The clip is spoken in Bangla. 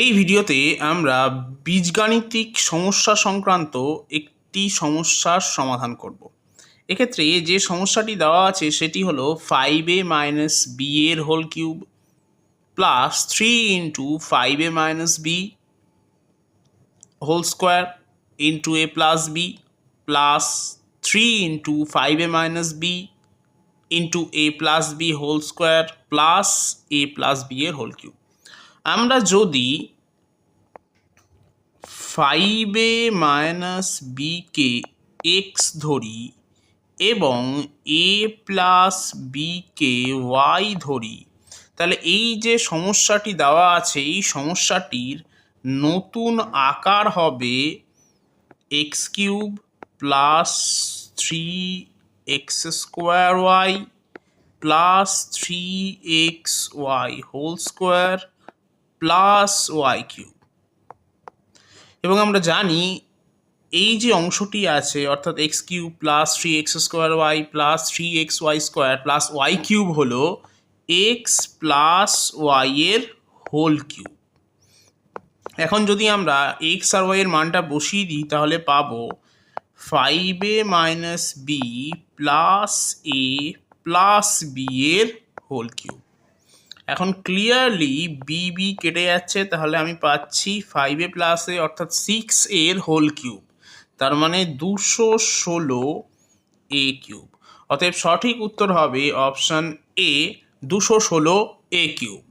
এই ভিডিওতে আমরা বীজগাণিতিক সমস্যা সংক্রান্ত একটি সমস্যার সমাধান করব। এক্ষেত্রে যে সমস্যাটি দেওয়া আছে সেটি হলো 5a মাইনাস বি এর whole cube plus 3 into 5a minus B whole square into A plus B plus 3 into 5a minus B into A plus B whole square plus A plus B এর হোল কিউব। আমরা যদি 5a মাইনাস বিকে এক্স ধরি এবং এ প্লাস বিকে ওয়াই ধরি, তাহলে এই যে সমস্যাটি দেওয়া আছে এই সমস্যাটির নতুন আকার হবে x cube plus 3x square y plus 3xy whole square plus y cube. এবং আমরা জানি এই যে অংশটি আছে অর্থাৎ x cube plus 3x square y plus 3xy square plus y cube হলো এক্স প্লাস ওয়াই এর হোল কিউব। এখন যদি আমরা এক্স আর ওয়াই এর মানটা বসিয়ে দিই তাহলে পাবো 5a minus B plus A plus B এর হোল কিউব। এখন ক্লিয়ারলি বি বি কেটে যাচ্ছে, তাহলে আমি পাচ্ছি 5a প্লাস এ অর্থাৎ 6 এর হোল কিউব, তার মানে 216 এ কিউব। অতএব সঠিক উত্তর হবে অপশান এ 216 এ কিউব।